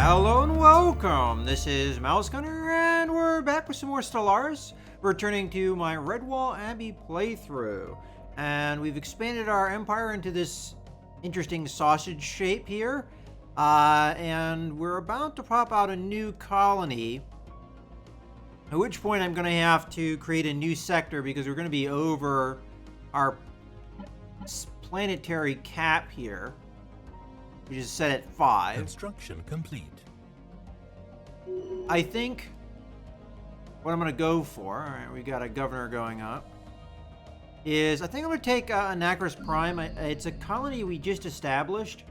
Hello and welcome! This is Mouse Gunner, and we're back with some more Stellaris, returning to my Redwall Abbey playthrough. And we've expanded our empire into this interesting sausage shape here. And we're about to pop out a new colony. At which point I'm going to have to create a new sector because we're going to be over our planetary cap here, which is set at 5. Construction complete. I think what I'm going to go for, alright, we got a governor going up, is I think I'm going to take Anacris Prime. It's a colony we just established.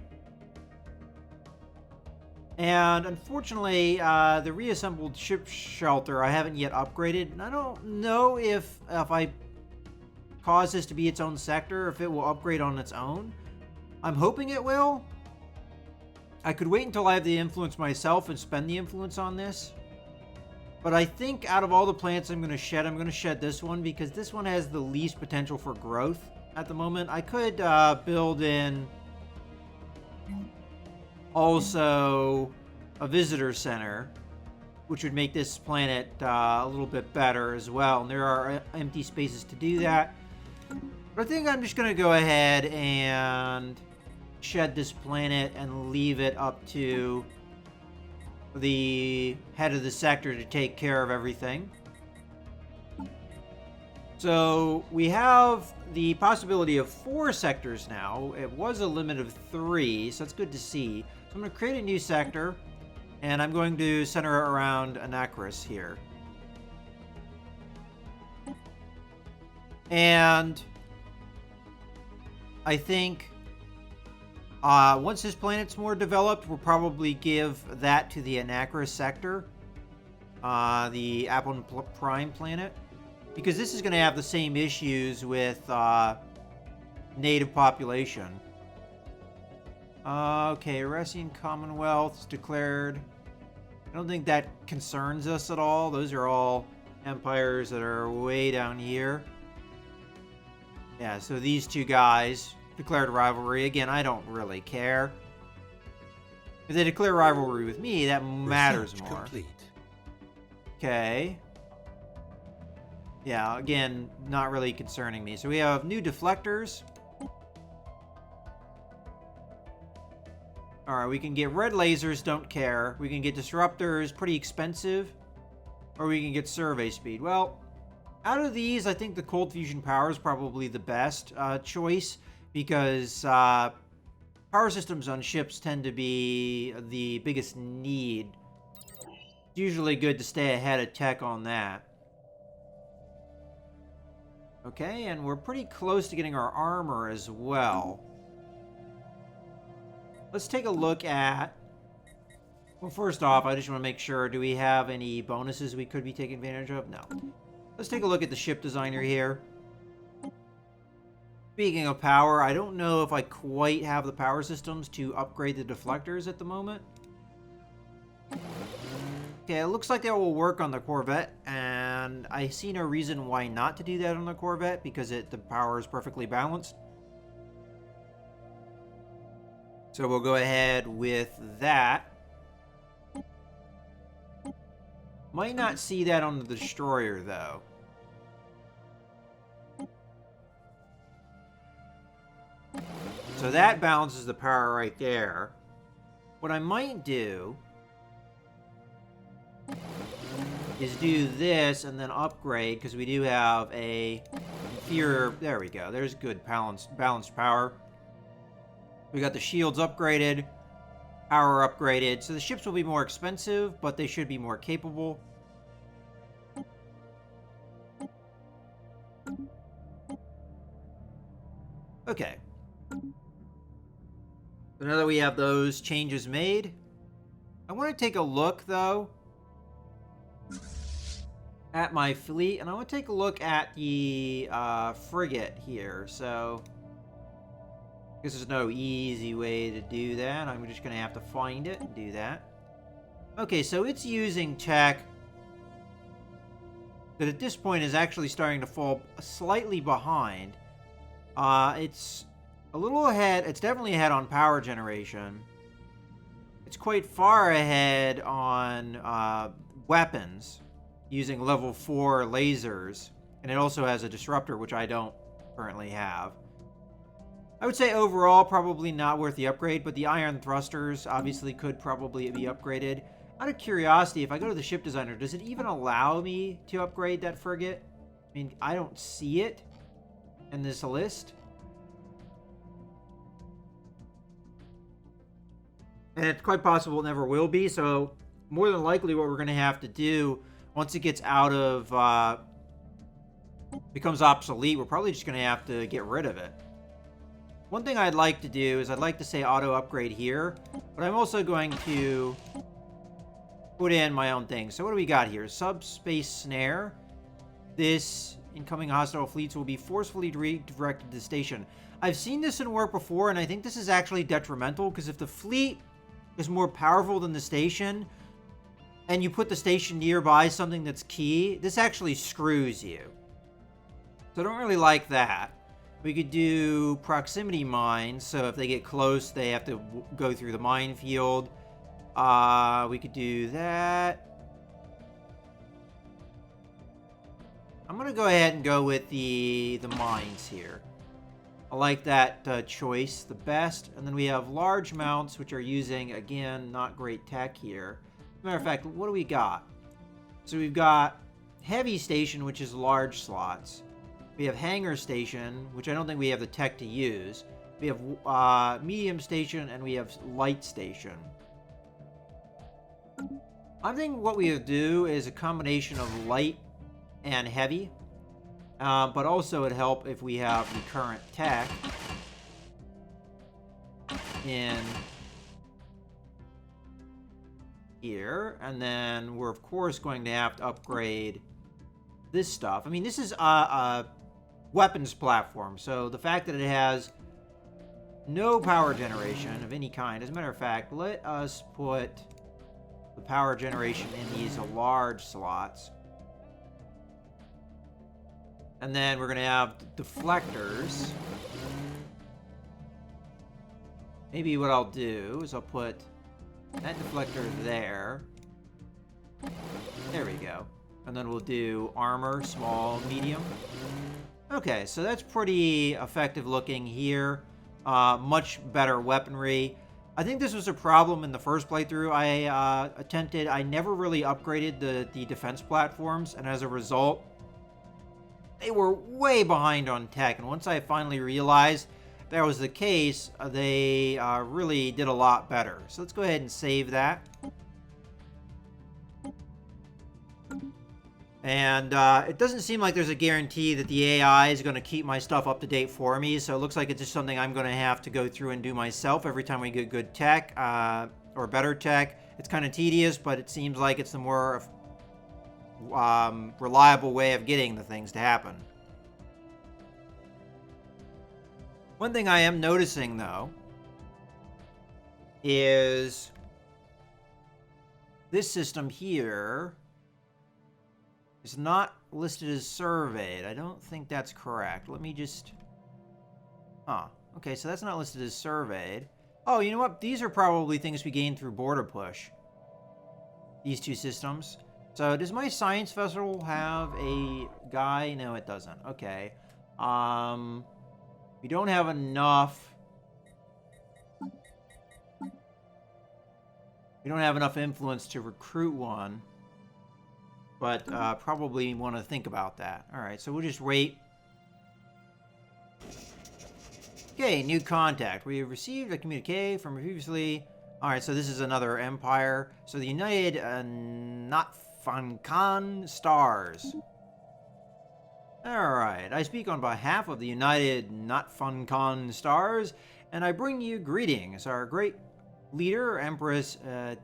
And unfortunately, the reassembled ship shelter I haven't yet upgraded. And I don't know if I cause this to be its own sector, if it will upgrade on its own. I'm hoping it will. I could wait until I have the influence myself and spend the influence on this. But I think out of all the plants I'm going to shed this one because this one has the least potential for growth at the moment. I could build in also a visitor center, which would make this planet a little bit better as well. And there are empty spaces to do that. But I think I'm just going to go ahead and shed this planet and leave it up to the head of the sector to take care of everything. So we have the possibility of 4 sectors now. It was a limit of 3, so that's good to see. So I'm going to create a new sector, and I'm going to center it around Anacris here. And I think once this planet's more developed, we'll probably give that to the Anacris sector, the Apple Prime planet, because this is going to have the same issues with native population. Okay, Ressian Commonwealth's declared. I don't think that concerns us at all. Those are all empires that are way down here. Yeah, so these two guys declared rivalry. Again, I don't really care. If they declare rivalry with me, that matters more. Complete. Okay. Yeah, again, not really concerning me. So we have new deflectors. Alright, we can get red lasers, don't care. We can get disruptors, pretty expensive. Or we can get survey speed. Well, out of these, I think the cold fusion power is probably the best choice. Because power systems on ships tend to be the biggest need. It's usually good to stay ahead of tech on that. Okay, and we're pretty close to getting our armor as well. Let's take a look at... Well, first off, I just want to make sure, do we have any bonuses we could be taking advantage of? No. Let's take a look at the ship designer here. Speaking of power, I don't know if I quite have the power systems to upgrade the deflectors at the moment. Okay, it looks like that will work on the Corvette, and I see no reason why not to do that on the Corvette, because the power is perfectly balanced. So we'll go ahead with that. Might not see that on the Destroyer, though. So that balances the power right there. What I might do is do this and then upgrade, because we do have a inferior... There we go. There's good balanced power. We got the shields upgraded, power upgraded. So the ships will be more expensive, but they should be more capable. Okay. So now that we have those changes made, I want to take a look, though, at my fleet, and I want to take a look at the frigate here. So, I guess there's no easy way to do that. I'm just going to have to find it and do that. Okay, so it's using tech that at this point is actually starting to fall slightly behind. It's a little ahead. It's definitely ahead on power generation. it's quite far ahead on weapons using level 4 lasers, and it also has a disruptor, which I don't currently have. I would say overall probably not worth the upgrade, but the iron thrusters obviously could probably be upgraded. Out of curiosity, if I go to the ship designer, does it even allow me to upgrade that frigate? I mean, I don't see it in this list. And it's quite possible it never will be, so more than likely what we're going to have to do once it gets out of, becomes obsolete, we're probably just going to have to get rid of it. One thing I'd like to do is I'd like to say auto upgrade here, but I'm also going to put in my own thing. So what do we got here? Subspace snare. This incoming hostile fleets will be forcefully redirected to the station. I've seen this in work before, and I think this is actually detrimental, because if the fleet is more powerful than the station, and you put the station nearby something that's key, this actually screws you. So I don't really like that. We could do proximity mines, so if they get close, they have to go through the minefield. We could do that. I'm going to go ahead and go with the mines here. I like that choice the best. And then we have large mounts, which are using, again, not great tech here. Matter of fact, what do we got? So we've got heavy station, which is large slots. We have hangar station, which I don't think we have the tech to use. We have medium station, and we have light station. I think what we would do is a combination of light and heavy. But also it'd help if we have the current tech in here. And then we're, of course, going to have to upgrade this stuff. I mean, this is a weapons platform, so the fact that it has no power generation of any kind. As a matter of fact, let us put the power generation in these large slots. And then we're going to have deflectors. Maybe what I'll do is I'll put that deflector there. There we go. And then we'll do armor, small, medium. Okay, so that's pretty effective looking here. Much better weaponry. I think this was a problem in the first playthrough I never really upgraded the defense platforms, and as a result, they were way behind on tech. And once I finally realized that was the case, they really did a lot better. So let's go ahead and save that. And it doesn't seem like there's a guarantee that the AI is going to keep my stuff up to date for me. So it looks like it's just something I'm going to have to go through and do myself every time we get good tech or better tech. It's kind of tedious, but it seems like it's the more reliable way of getting the things to happen. One thing I am noticing, though, is this system here is not listed as surveyed. I don't think that's correct. Let me just... okay, so that's not listed as surveyed. Oh, you know what? These are probably things we gained through border push. These two systems. So, does my science vessel have a guy? No, it doesn't. Okay. We don't have enough... We don't have enough influence to recruit one. But probably want to think about that. Alright, so we'll just wait. Okay, new contact. We have received a communique from previously. Alright, so this is another empire. So the United Natfankan Stars. Alright, I speak on behalf of the United Natfankan Stars, and I bring you greetings. Our great leader, Empress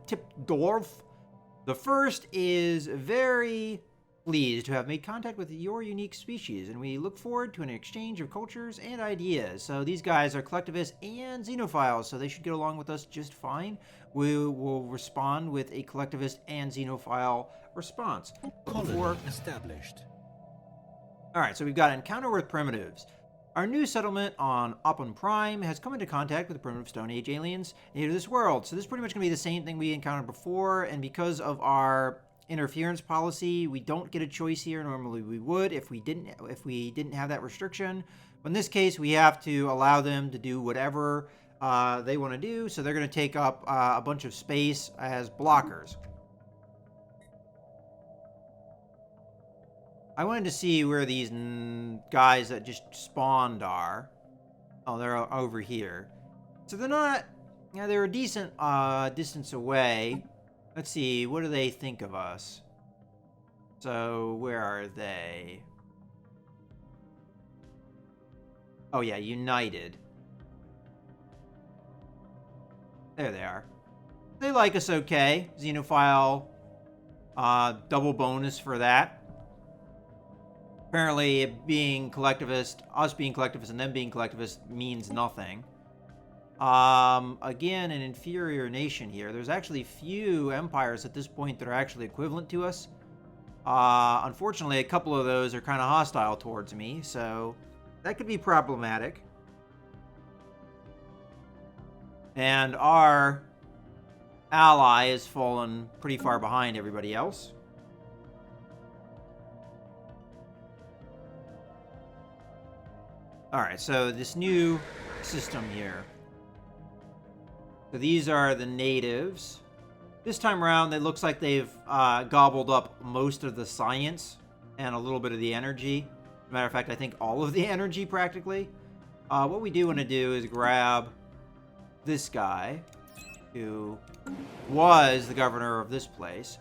Tipdorf the First, is very pleased to have made contact with your unique species, and we look forward to an exchange of cultures and ideas. So these guys are collectivists and xenophiles, so they should get along with us just fine. We will respond with a collectivist and xenophile response. Colony established. Alright, so we've got encounter with primitives. Our new settlement on Opon Prime has come into contact with the primitive Stone Age aliens native to this world. So this is pretty much going to be the same thing we encountered before, and because of our interference policy, we don't get a choice here. Normally we would if we didn't have that restriction. But in this case, we have to allow them to do whatever they want to do. So they're going to take up a bunch of space as blockers. I wanted to see where these guys that just spawned are. Oh, they're over here. So they're not... Yeah, they're a decent distance away. Let's see, what do they think of us? So, where are they? Oh yeah, United. There they are. They like us okay. Xenophile, double bonus for that. Apparently, being collectivist, us being collectivist and them being collectivist means nothing. Again, an inferior nation here. There's actually few empires at this point that are actually equivalent to us. Unfortunately, a couple of those are kind of hostile towards me, so that could be problematic. And our ally has fallen pretty far behind everybody else. Alright, so this new system here. So these are the natives. This time around, it looks like they've gobbled up most of the science and a little bit of the energy. As a matter of fact, I think all of the energy practically. What we do want to do is grab this guy, who was the governor of this place.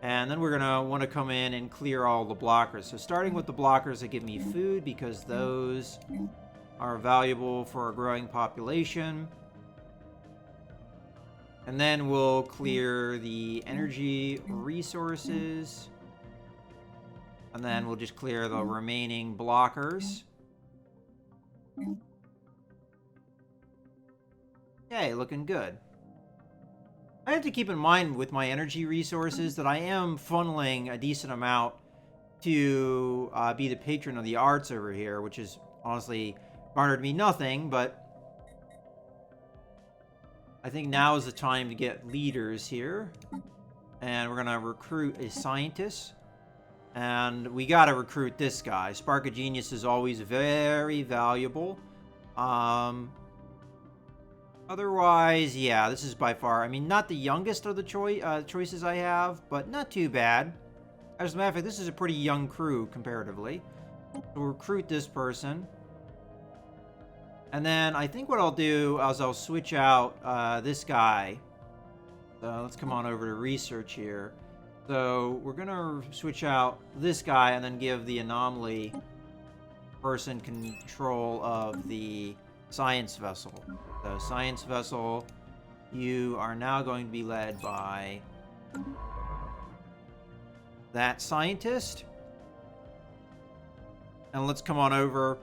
And then we're going to want to come in and clear all the blockers. So starting with the blockers that give me food, because those are valuable for a growing population. And then we'll clear the energy resources. And then we'll just clear the remaining blockers. Okay, looking good. I have to keep in mind with my energy resources that I am funneling a decent amount to be the patron of the arts over here, which has honestly garnered me nothing, but I think now is the time to get leaders here. And we're going to recruit a scientist. And we got to recruit this guy. Spark of Genius is always very valuable. Otherwise, yeah, this is by far, I mean, not the youngest of the choices I have, but not too bad. As a matter of fact, this is a pretty young crew, comparatively. We'll recruit this person. And then I think what I'll do is I'll switch out this guy. So let's come on over to research here. So we're going to switch out this guy and then give the anomaly person control of the science vessel. So science vessel, you are now going to be led by that scientist. And let's come on over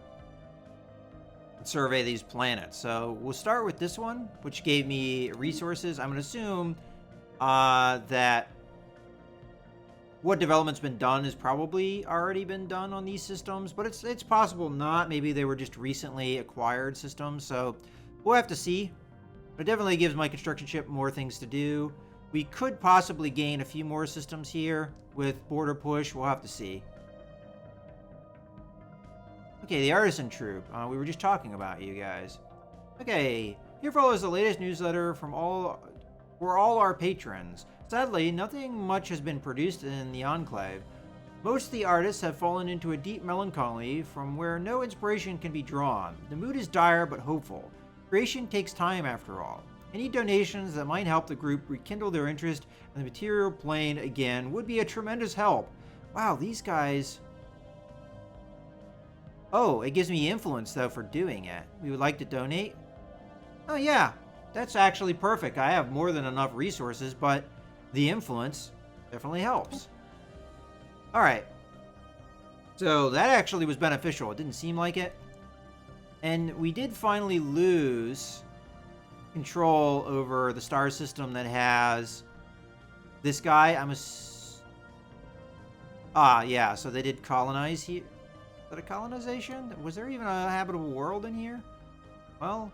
and survey these planets. So we'll start with this one, which gave me resources. I'm going to assume that what development's been done has probably already been done on these systems, but it's possible not. Maybe they were just recently acquired systems, so we'll have to see. But it definitely gives my construction ship more things to do. We could possibly gain a few more systems here with border push. We'll have to see. Okay, the artisan troop. We were just talking about you guys. Okay, here follows the latest newsletter from all our patrons. Sadly, nothing much has been produced in the Enclave. Most of the artists have fallen into a deep melancholy from where no inspiration can be drawn. The mood is dire but hopeful. Creation takes time after all. Any donations that might help the group rekindle their interest in the material plane again would be a tremendous help. Wow, these guys... Oh, it gives me influence, though, for doing it. We would like to donate? Oh, yeah. That's actually perfect. I have more than enough resources, but the influence definitely helps. Alright. So, that actually was beneficial. It didn't seem like it. And we did finally lose control over the star system that has this guy. Yeah, so they did colonize here. that a colonization? Was there even a habitable world in here? Well,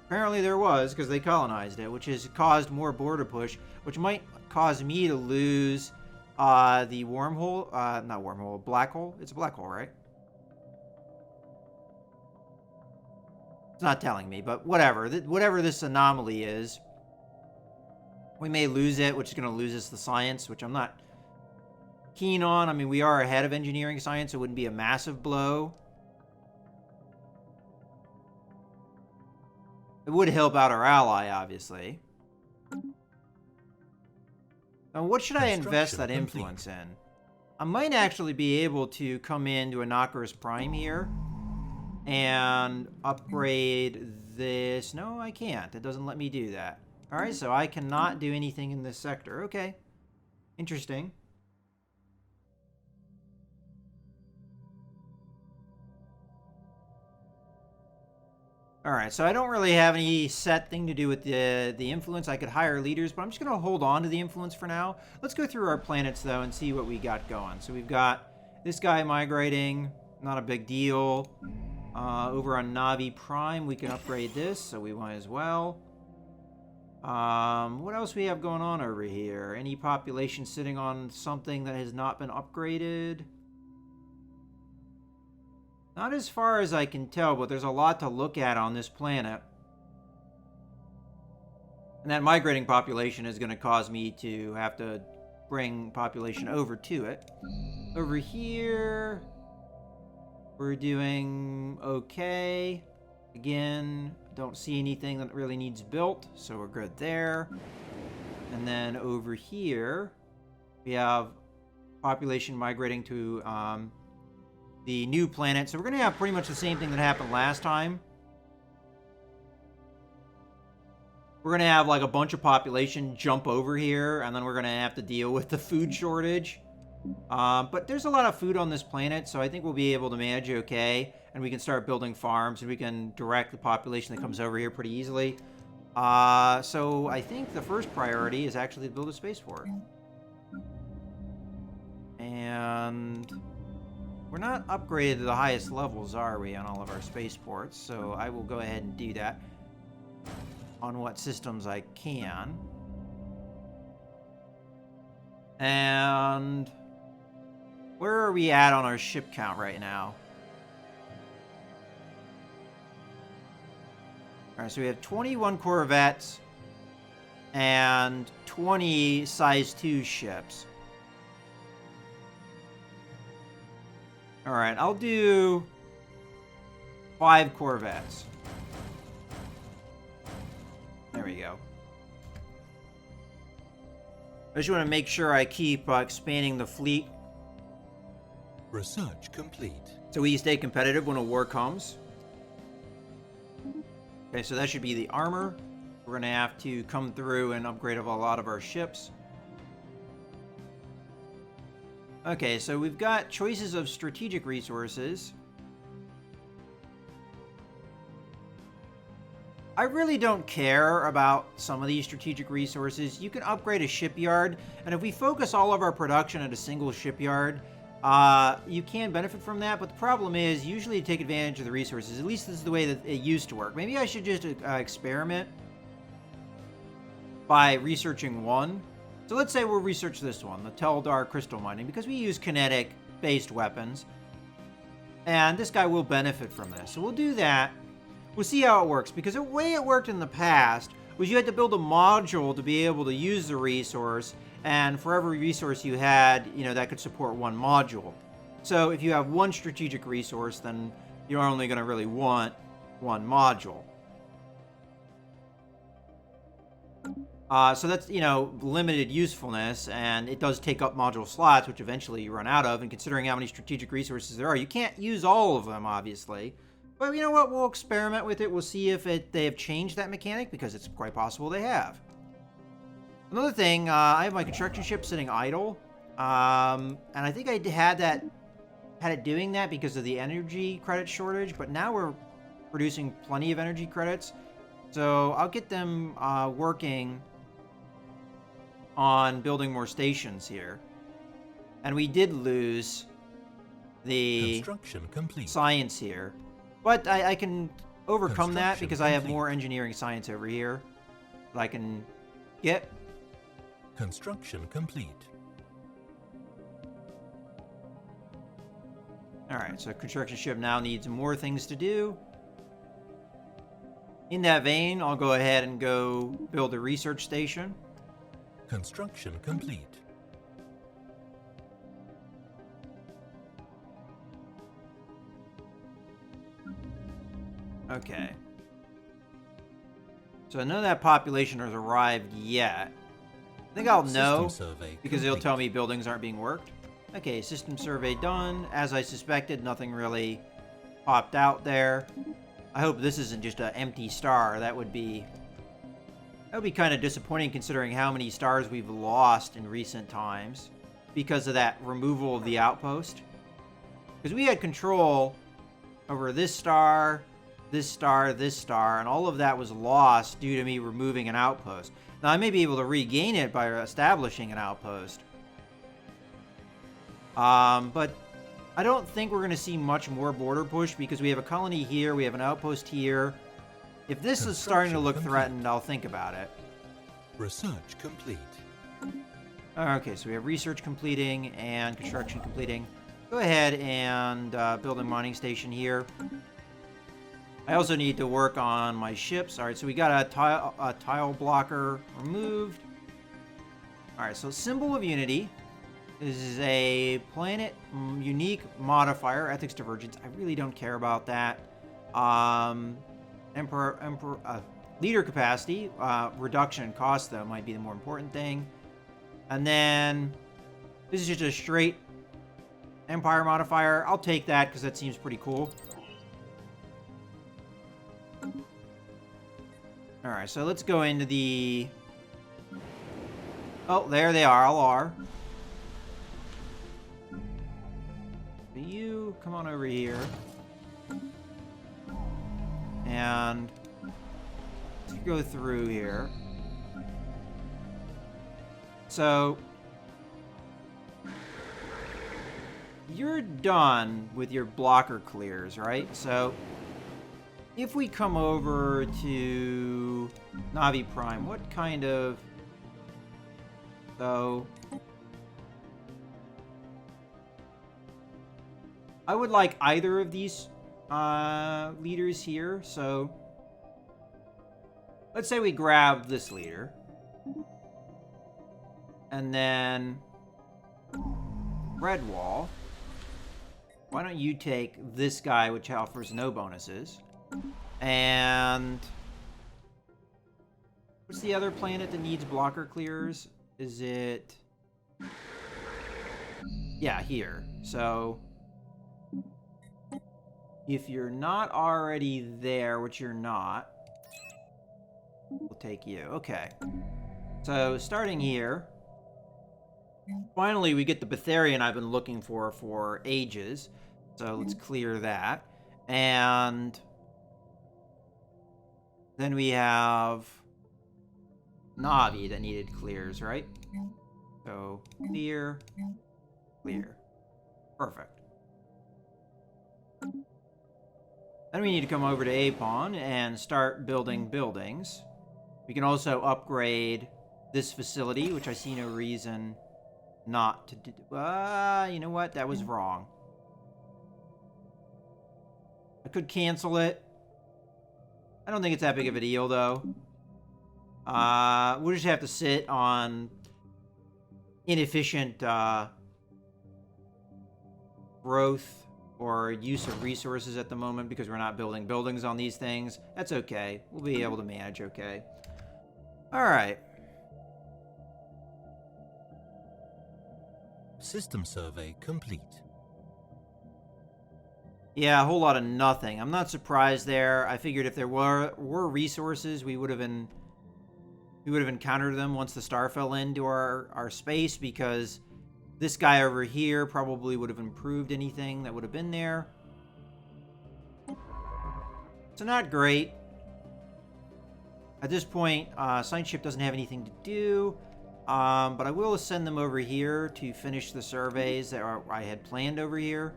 apparently there was, because they colonized it, which has caused more border push, which might cause me to lose the wormhole. Not wormhole, black hole. It's a black hole, right? It's not telling me, but whatever. Whatever this anomaly is, we may lose it, which is going to lose us the science, which I'm not keen on. I mean, we are ahead of engineering science, so it wouldn't be a massive blow. It would help out our ally, obviously. Now, what should I invest that influence in? I might actually be able to come into Anakaris Prime here and upgrade this. No, I can't. It doesn't let me do that. Alright, so I cannot do anything in this sector. Okay. Interesting. Alright, so I don't really have any set thing to do with the influence. I could hire leaders, but I'm just going to hold on to the influence for now. Let's go through our planets, though, and see what we got going. So we've got this guy migrating. Not a big deal. Over on Navi Prime, we can upgrade this, so we might as well. What else we have going on over here? Any population sitting on something that has not been upgraded? Not as far as I can tell, but there's a lot to look at on this planet. And that migrating population is going to cause me to have to bring population over to it. Over here, we're doing okay. Again, don't see anything that really needs built, so we're good there. And then over here, we have population migrating to the new planet. So we're going to have pretty much the same thing that happened last time. We're going to have like a bunch of population jump over here, and then we're going to have to deal with the food shortage. But there's a lot of food on this planet, so I think we'll be able to manage okay. And we can start building farms, and we can direct the population that comes over here pretty easily. So I think the first priority is actually to build a spaceport. And we're not upgraded to the highest levels, are we, on all of our spaceports? So I will go ahead and do that on what systems I can. And where are we at on our ship count right now? Alright, so we have 21 Corvettes and 20 size 2 ships. Alright, I'll do 5 Corvettes. There we go. I just want to make sure I keep expanding the fleet. Research complete. So we stay competitive when a war comes. Okay, so that should be the armor. We're going to have to come through and upgrade a lot of our ships. Okay, so we've got choices of strategic resources. I really don't care about some of these strategic resources. You can upgrade a shipyard, and if we focus all of our production at a single shipyard, you can benefit from that, but the problem is usually to take advantage of the resources. At least this is the way that it used to work. Maybe I should just experiment by researching one. So let's say we'll research this one, the Teldar crystal mining, because we use kinetic-based weapons, and this guy will benefit from this. So we'll do that. We'll see how it works, because the way it worked in the past was you had to build a module to be able to use the resource, and for every resource you had, you know, that could support one module. So if you have one strategic resource, then you're only going to really want one module. So that's, you know, limited usefulness, and it does take up module slots, which eventually you run out of, and considering how many strategic resources there are, you can't use all of them, obviously. But you know what? We'll experiment with it. We'll see if they have changed that mechanic, because it's quite possible they have. Another thing, I have my construction ship sitting idle, and I think I had it doing that because of the energy credit shortage, but now we're producing plenty of energy credits, so I'll get them working on building more stations here. And we did lose the Construction complete. science here. But I can overcome that Construction because I have complete. more engineering science over here that I can get. Construction complete. Alright, so construction ship now needs more things to do. In that vein, I'll go ahead and go build a research station. Construction complete. Okay. So none of that population has arrived yet. I think I'll know System survey because it'll complete. tell me buildings aren't being worked. Okay, system survey done. As I suspected, nothing really popped out there. I hope this isn't just an empty star. That would be kind of disappointing considering how many stars we've lost in recent times because of that removal of the outpost. Because we had control over this star, this star, this star, and all of that was lost due to me removing an outpost. Now, I may be able to regain it by establishing an outpost. But I don't think we're going to see much more border push because we have a colony here, we have an outpost here. If this is starting to look Construction threatened, I'll think about it. Research complete. Okay, so we have research completing and construction completing. Go ahead and build a mining station here. I also need to work on my ships. All right, so we got a tile blocker removed. All right, so symbol of unity. This is a planet unique modifier, ethics divergence. I really don't care about that. Leader capacity, reduction in cost though might be the more important thing. And then this is just a straight empire modifier. I'll take that because that seems pretty cool. All right, so let's go into the. Oh, there they are. All are. You come on over here. And let's go through here. So you're done with your blocker clears, right? So if we come over to Navi Prime, what kind of... So I would like either of these leaders here. So let's say we grab this leader. And then Redwall. Why don't you take this guy, which offers no bonuses? And what's the other planet that needs blocker clears? Is it... Yeah, here. So if you're not already there, which you're not, we'll take you. Okay. So starting here, finally we get the Betharian I've been looking for ages. So let's clear that. And then we have Navi that needed clears, right? So clear, clear. Perfect. Then we need to come over to Apon and start building buildings. We can also upgrade this facility, which I see no reason not to do. You know what? That was wrong. I could cancel it. I don't think it's that big of a deal, though. We'll just have to sit on inefficient growth or use of resources at the moment because we're not building buildings on these things. That's okay. We'll be able to manage okay. All right. System survey complete. Yeah, a whole lot of nothing. I'm not surprised there. I figured if there were resources, we would have encountered them once the star fell into our space, because this guy over here probably would have improved anything that would have been there. So not great. At this point, Science Ship doesn't have anything to do, but I will send them over here to finish the surveys that I had planned over here.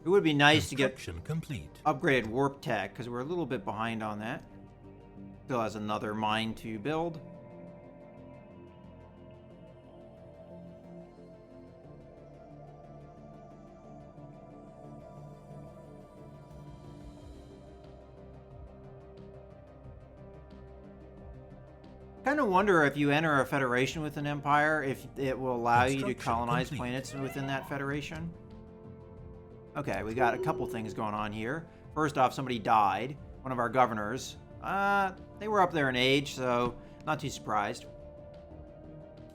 It would be nice to get Construction complete. upgraded warp tech, because we're a little bit behind on that. Still has another mine to build. Kind of wonder if you enter a federation with an empire, if it will allow you to Construction colonize complete. planets within that federation. Okay, we got a couple things going on here. First off, somebody died. One of our governors. They were up there in age, so not too surprised.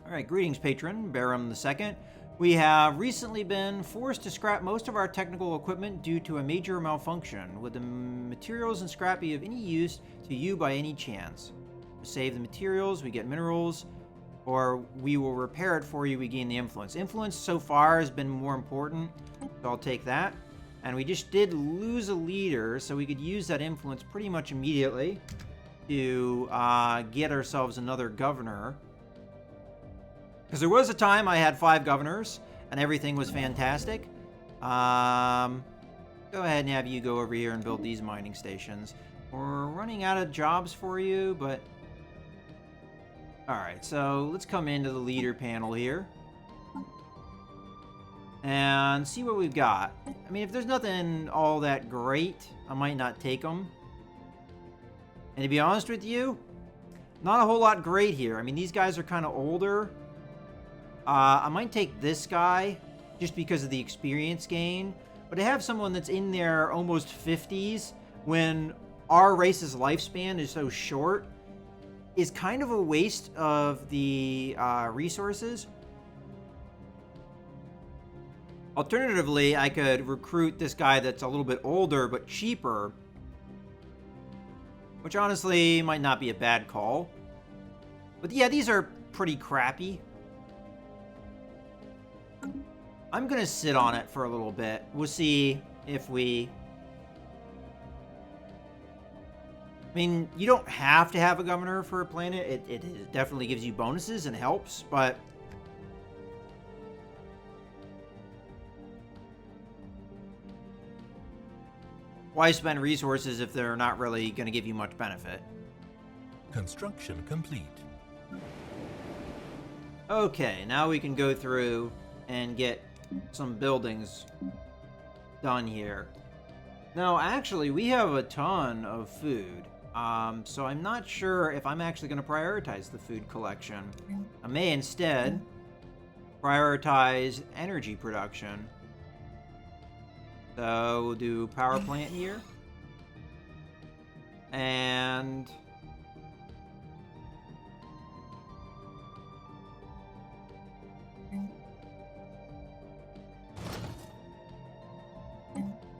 All right, greetings, patron. Barum II. We have recently been forced to scrap most of our technical equipment due to a major malfunction. Would the materials and scrap be of any use to you by any chance? To save the materials, we get minerals, or we will repair it for you, we gain the influence. Influence so far has been more important, so I'll take that. And we just did lose a leader, so we could use that influence pretty much immediately to get ourselves another governor. Because there was a time I had 5 governors, and everything was fantastic. Go ahead and have you go over here and build these mining stations. We're running out of jobs for you, but... Alright, so let's come into the leader panel here. And see what we've got. I mean, if there's nothing all that great, I might not take them. And to be honest with you, not a whole lot great here. I mean, these guys are kind of older. I might take this guy just because of the experience gain. But to have someone that's in their almost 50s when our race's lifespan is so short is kind of a waste of the resources. Alternatively, I could recruit this guy that's a little bit older but cheaper, which honestly might not be a bad call. But yeah, these are pretty crappy. I'm gonna sit on it for a little bit. We'll see if we... I mean, you don't have to have a governor for a planet. It definitely gives you bonuses and helps, but... why spend resources if they're not really going to give you much benefit? Construction complete. Okay, now we can go through and get some buildings done here. Now, actually, we have a ton of food. So I'm not sure if I'm actually going to prioritize the food collection. I may instead prioritize energy production. So we'll do power plant here. And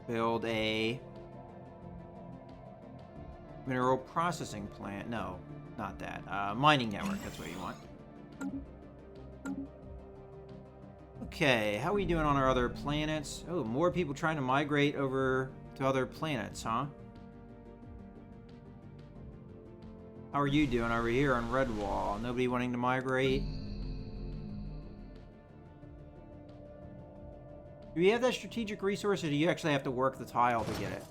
build a mineral processing plant. No, not that. Mining network, that's what you want. Okay, how are we doing on our other planets? Oh, more people trying to migrate over to other planets, huh? How are you doing over here on Redwall? Nobody wanting to migrate? Do you have that strategic resource, or do you actually have to work the tile to get it?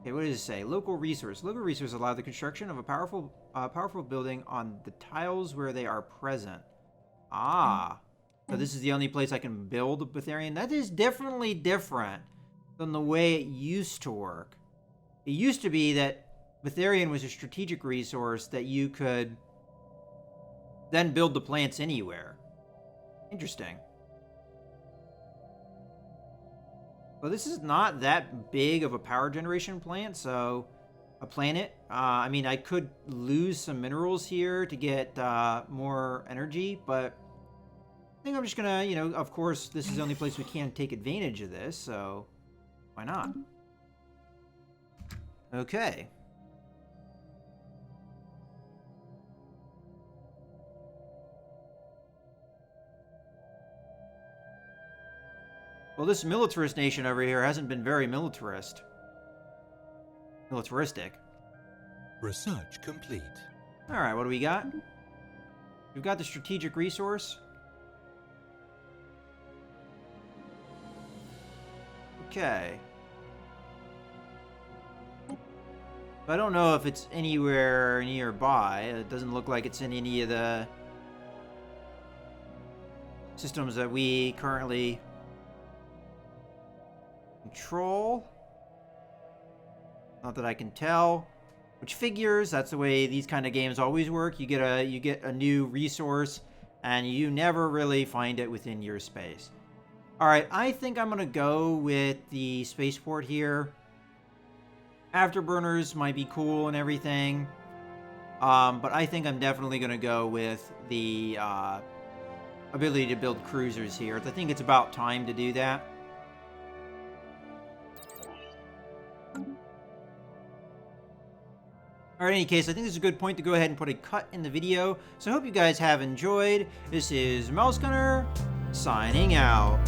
Okay, what does it say? Local resource. Local resource allow the construction of a powerful building on the tiles where they are present. Ah. So this is the only place I can build a Betharian? That is definitely different than the way it used to work. It used to be that Betharian was a strategic resource that you could then build the plants anywhere. Interesting. Well, this is not that big of a power generation plant, so a planet. I mean, I could lose some minerals here to get more energy, but I think I'm just gonna, you know, of course, this is the only place we can take advantage of this, so why not? Okay. Well, this militarist nation over here hasn't been very militaristic. Research complete. All right, what do we got? We've got the strategic resource. Okay. I don't know if it's anywhere nearby. It doesn't look like it's in any of the systems that we currently control. Not that I can tell. Which figures, that's the way these kind of games always work. You get a new resource and you never really find it within your space. Alright, I think I'm gonna go with the spaceport here. Afterburners might be cool and everything. But I think I'm definitely gonna go with the ability to build cruisers here. I think it's about time to do that. Alright, in any case, I think this is a good point to go ahead and put a cut in the video. So I hope you guys have enjoyed. This is Mouse Gunner, signing out.